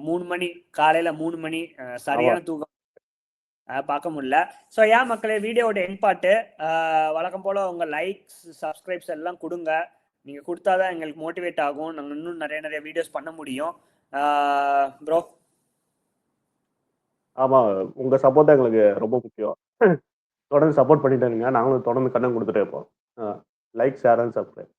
3 மணி, காலையில 3 மணி, சரியான தூக்கம், பார்க்க முடியல. ஸோ ஏன் மக்களே, வீடியோட எண்ட் பார்ட்டு வழக்கம் போல உங்க லைக்ஸ் சப்ஸ்கிரைப்ஸ் எல்லாம் கொடுங்க. நீங்க கொடுத்தாதான் எங்களுக்கு மோட்டிவேட் ஆகும், நாங்கள் இன்னும் நிறைய வீடியோஸ் பண்ண முடியும். ப்ரோ ஆமா, உங்க சப்போர்ட் தான் எங்களுக்கு ரொம்ப முக்கியம். தொடர்ந்து சப்போர்ட் பண்ணிட்டு இருங்க, நாங்களும் தொடர்ந்து கண்ணன் கொடுத்துட்டே இருப்போம். Like, share and subscribe.